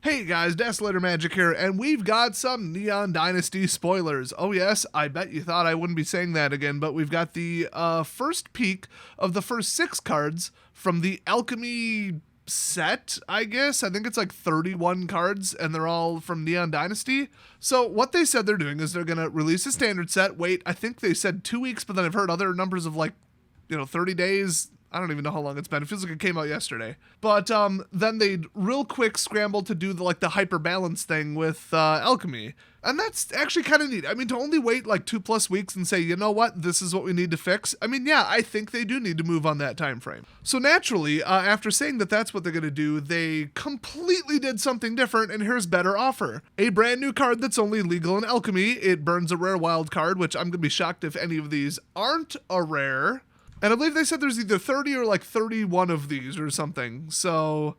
Hey guys, Desolator Magic here, and we've got some Neon Dynasty spoilers. Oh yes, I bet you thought I wouldn't be saying that again, but we've got the first peek of the first 6 cards from the Alchemy set, I guess. I think it's like 31 cards, and they're all from Neon Dynasty. So what they said they're doing is they're going to release a standard set. Wait, I think they said 2 weeks, but then I've heard other numbers of 30 days. I don't even know how long it's been. It feels like it came out yesterday. But then they real quick scrambled to do the hyper balance thing with Alchemy. And that's actually kind of neat. I mean, to only wait 2+ weeks and say, you know what, this is what we need to fix. I mean, yeah, I think they do need to move on that time frame. So naturally, after saying that that's what they're going to do, they completely did something different, and here's better offer. A brand new card that's only legal in Alchemy. It burns a rare wild card, which I'm going to be shocked if any of these aren't a rare. And I believe they said there's either 30 or 31 of these or something. So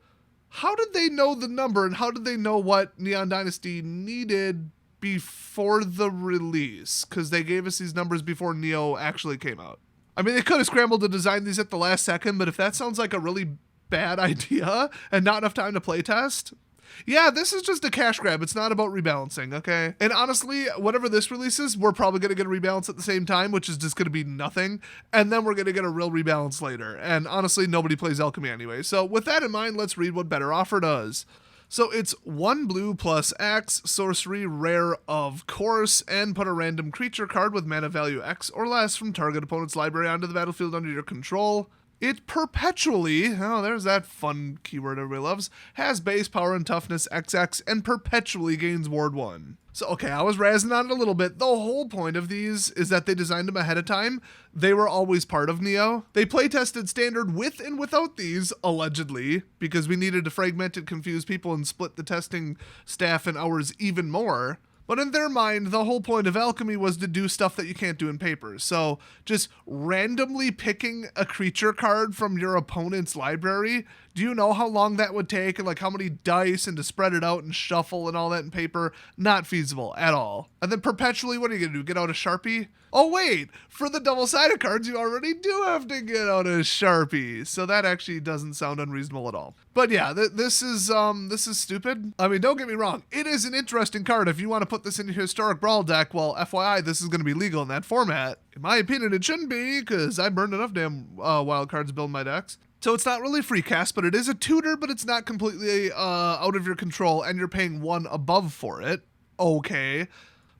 how did they know the number, and how did they know what Neon Dynasty needed before the release? Because they gave us these numbers before Neo actually came out. I mean, they could have scrambled to design these at the last second, but if that sounds like a really bad idea and not enough time to playtest, yeah, this is just a cash grab. It's not about rebalancing, okay? And honestly, whenever this releases, we're probably going to get a rebalance at the same time, which is just going to be nothing. And then we're going to get a real rebalance later. And honestly, nobody plays Alchemy anyway. So with that in mind, let's read what Better Offer does. So it's 1 blue plus X, sorcery, rare of course, and put a random creature card with mana value X or less from target opponent's library onto the battlefield under your control. It perpetually, oh, there's that fun keyword everybody loves, has base power and toughness XX and perpetually gains ward 1. So, okay, I was razzing on it a little bit. The whole point of these is that they designed them ahead of time. They were always part of Neo. They playtested standard with and without these, allegedly, because we needed to fragment and confuse people and split the testing staff and hours even more. But in their mind, the whole point of Alchemy was to do stuff that you can't do in paper. So just randomly picking a creature card from your opponent's library, do you know how long that would take, and how many dice, and to spread it out and shuffle and all that in paper? Not feasible at all. And then perpetually, what are you going to do? Get out a Sharpie? Oh wait, for the double-sided cards, you already do have to get out a Sharpie. So that actually doesn't sound unreasonable at all. But yeah, this is stupid. I mean, don't get me wrong. It is an interesting card. If you want to put this in your Historic Brawl deck, well, FYI, this is going to be legal in that format. In my opinion, it shouldn't be, because I burned enough damn wild cards to build my decks. So it's not really free cast, but it is a tutor, but it's not completely out of your control, and you're paying 1 above for it. Okay.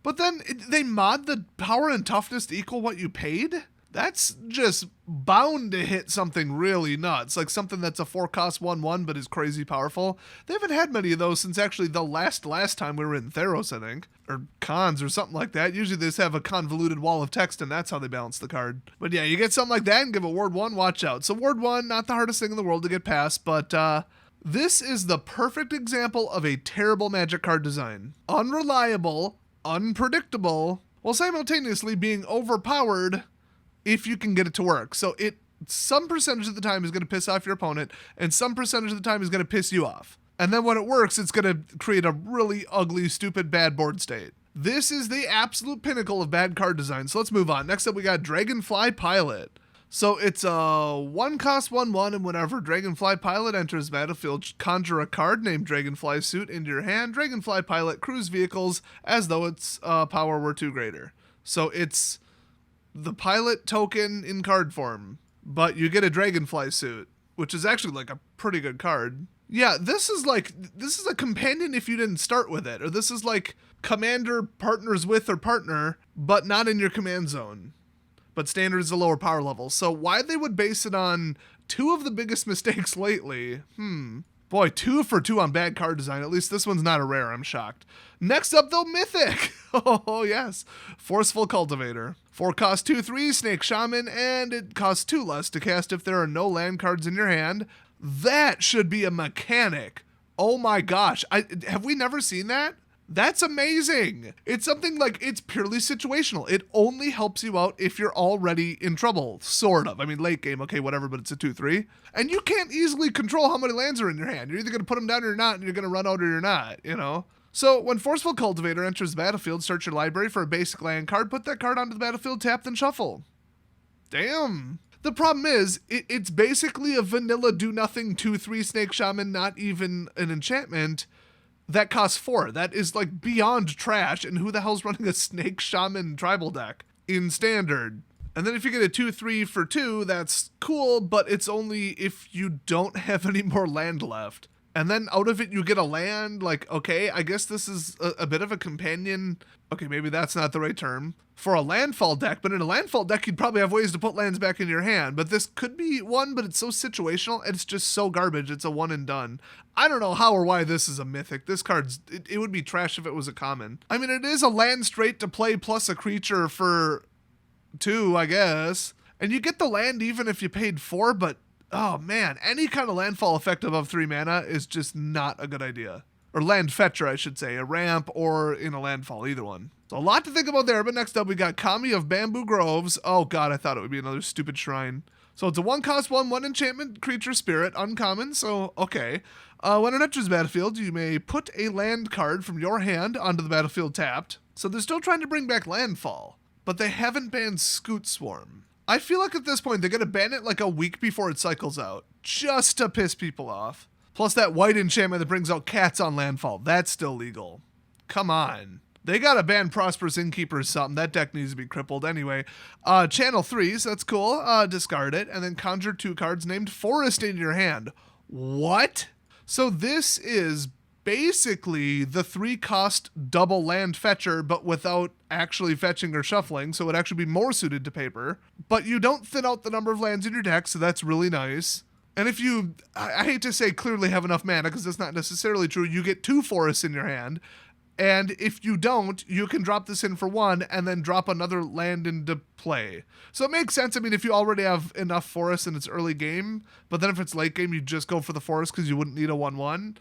But then they mod the power and toughness to equal what you paid? That's just bound to hit something really nuts, like something that's a 4-cost 1/1 but is crazy powerful. They haven't had many of those since actually the last time we were in Theros, I think. Or cons or something like that. Usually they just have a convoluted wall of text, and that's how they balance the card. But yeah, you get something like that and give it ward 1, watch out. So ward 1, not the hardest thing in the world to get past, but this is the perfect example of a terrible Magic card design. Unreliable, unpredictable, while simultaneously being overpowered if you can get it to work. So some percentage of the time is going to piss off your opponent, and some percentage of the time is going to piss you off. And then when it works, it's going to create a really ugly, stupid, bad board state. This is the absolute pinnacle of bad card design. So let's move on. Next up, we got Dragonfly Pilot. So it's a 1-cost 1/1, and whenever Dragonfly Pilot enters battlefield, conjure a card named Dragonfly Suit into your hand. Dragonfly Pilot cruise vehicles as though its power were 2 greater. So it's the pilot token in card form, but you get a Dragonfly Suit, which is actually a pretty good card. Yeah, this is a companion if you didn't start with it, or this is commander partners with or partner, but not in your command zone. But standard is a lower power level. So why they would base it on 2 of the biggest mistakes lately? Boy, 2 for 2 on bad card design. At least this one's not a rare, I'm shocked. Next up, though, Mythic. Oh, yes. Forceful Cultivator. 4-cost 2/3, Snake Shaman, and it costs 2 less to cast if there are no land cards in your hand. That should be a mechanic. Oh my gosh. Have we never seen that? That's amazing. It's something it's purely situational. It only helps you out if you're already in trouble, sort of. I mean, late game, okay, whatever, but it's a 2/3. And you can't easily control how many lands are in your hand. You're either going to put them down or you're not, and you're going to run out or you're not, you know? So when Forceful Cultivator enters the battlefield, search your library for a basic land card, put that card onto the battlefield, tap, then shuffle. Damn. The problem is, it's basically a vanilla do-nothing 2/3 Snake Shaman, not even an enchantment. that costs 4. That is like beyond trash. And who the hell's running a Snake Shaman tribal deck in standard? And then if you get a 2/3 for 2, that's cool, but it's only if you don't have any more land left. And then out of it, you get a land. Like, okay, I guess this is a bit of a companion. Okay, maybe that's not the right term for a landfall deck, but in a landfall deck, you'd probably have ways to put lands back in your hand. But this could be one, but it's so situational, and it's just so garbage. It's a one and done. I don't know how or why this is a mythic. This card's, it would be trash if it was a common. I mean, it is a land straight to play plus a creature for 2, I guess. And you get the land even if you paid 4, but oh man, any kind of landfall effect above 3 mana is just not a good idea. Or land fetcher, I should say. A ramp or in a landfall, either one. So a lot to think about there, but next up we got Kami of Bamboo Groves. Oh god, I thought it would be another stupid shrine. So it's a 1-cost 1 enchantment creature spirit, uncommon, so okay. When it enters the battlefield, you may put a land card from your hand onto the battlefield tapped. So they're still trying to bring back landfall, but they haven't banned Scoot Swarm. I feel like at this point they're going to ban it like a week before it cycles out, just to piss people off. Plus that white enchantment that brings out cats on landfall, that's still legal. Come on. They gotta ban Prosperous Innkeeper or something. That deck needs to be crippled anyway. Channel 3s, that's cool. Discard it, and then conjure 2 cards named Forest in your hand. What? So this is basically the 3-cost double land fetcher, but without actually fetching or shuffling, so it would actually be more suited to paper. But you don't thin out the number of lands in your deck, so that's really nice. And if you, I hate to say clearly have enough mana, because that's not necessarily true, you get 2 forests in your hand. And if you don't, you can drop this in for 1 and then drop another land into play. So it makes sense. I mean, if you already have enough forests and it's early game, but then if it's late game, you just go for the forest because you wouldn't need a 1/1.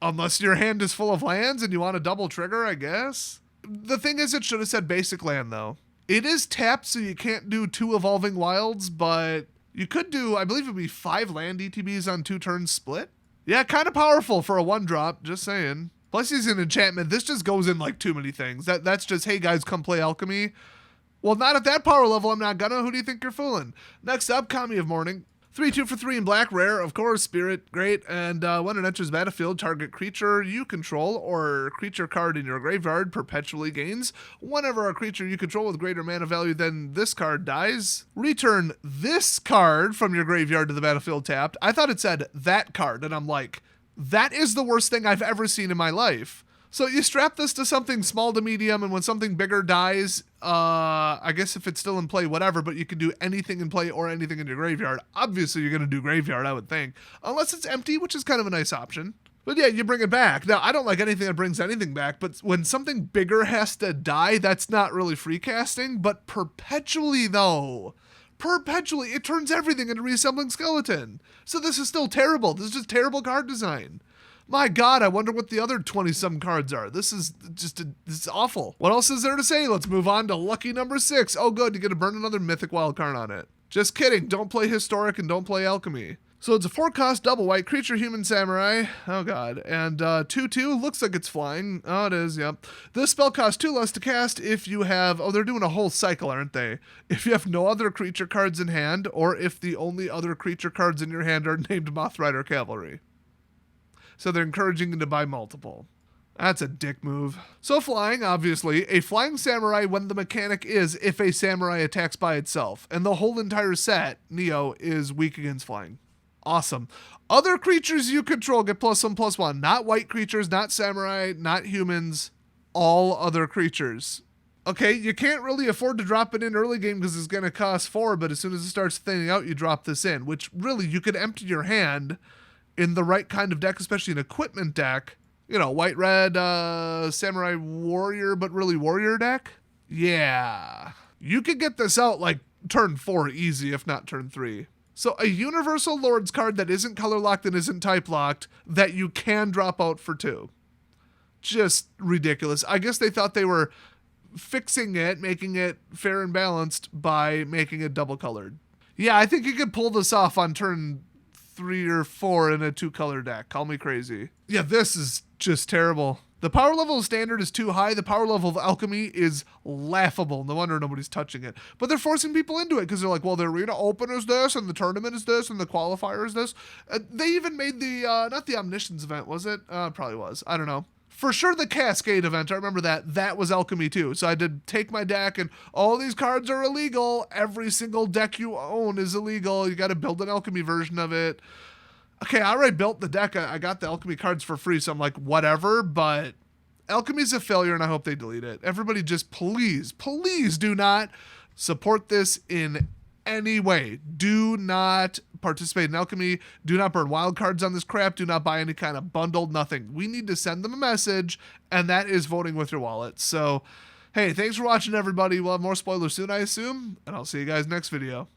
Unless your hand is full of lands and you want a double trigger, I guess. The thing is, it should have said basic land, though. It is tapped, so you can't do 2 Evolving Wilds, but you could do, I believe it would be 5 land ETBs on 2 turns split. Yeah, kind of powerful for a 1-drop, just saying. Plus he's an enchantment. This just goes in like too many things. That's just, hey guys, come play Alchemy. Well, not at that power level, I'm not gonna. Who do you think you're fooling? Next up, Kami of Morning. 3/2 for 3 in black, rare, of course, spirit, great. And when it enters battlefield, target creature you control or creature card in your graveyard perpetually gains. Whenever a creature you control with greater mana value than this card dies, return this card from your graveyard to the battlefield tapped. I thought it said that card, and I'm like, that is the worst thing I've ever seen in my life. So you strap this to something small to medium, and when something bigger dies, I guess if it's still in play, whatever, but you can do anything in play or anything in your graveyard. Obviously, you're going to do graveyard, I would think. Unless it's empty, which is kind of a nice option. But yeah, you bring it back. Now, I don't like anything that brings anything back, but when something bigger has to die, that's not really free casting. But perpetually, though, perpetually, it turns everything into Reassembling Skeleton. So this is still terrible. This is just terrible card design. My god, I wonder what the other 20-some cards are. This is just, this is awful. What else is there to say? Let's move on to lucky number 6. Oh good, you get to burn another mythic wild card on it. Just kidding, don't play Historic and don't play Alchemy. So it's a 4-cost double white creature human samurai. Oh god. And 2/2 looks like it's flying. Oh, it is, yep. This spell costs 2 less to cast if you have, oh, they're doing a whole cycle, aren't they? If you have no other creature cards in hand, or if the only other creature cards in your hand are named Mothrider Cavalry. So they're encouraging you to buy multiple. That's a dick move. So flying, obviously, a flying samurai when the mechanic is if a samurai attacks by itself. And the whole entire set, Neo, is weak against flying. Awesome. Other creatures you control get +1/+1. Not white creatures, not samurai, not humans. All other creatures. Okay, you can't really afford to drop it in early game because it's going to cost 4, but as soon as it starts thinning out, you drop this in. Which, really, you could empty your hand in the right kind of deck, especially an equipment deck. You know, white-red, samurai warrior, but really warrior deck? Yeah. You could get this out like turn 4 easy, if not turn 3. So a Universal Lords card that isn't color locked and isn't type locked that you can drop out for 2. Just ridiculous. I guess they thought they were fixing it, making it fair and balanced by making it double colored. Yeah, I think you could pull this off on turn 3 or 4 in a 2-color deck. Call me crazy. Yeah, this is just terrible. The power level of Standard is too high. The power level of Alchemy is laughable. No wonder nobody's touching it. But they're forcing people into it because they're like, well, the Arena Open is this, and the tournament is this, and the qualifier is this. They even made the, not the Omniscience event, was it? Probably was. I don't know. For sure, the Cascade event, I remember that was Alchemy too. So I did take my deck, and all these cards are illegal. Every single deck you own is illegal. You got to build an Alchemy version of it. Okay, I already built the deck. I got the Alchemy cards for free, so I'm like, whatever, but Alchemy's a failure, and I hope they delete it. Everybody just please do not support this in any way. Do not participate in Alchemy. Do not burn wild cards on this crap. Do not buy any kind of bundled nothing. We need to send them a message, and that is voting with your wallet. So, hey, thanks for watching, everybody. We'll have more spoilers soon, I assume, and I'll see you guys next video.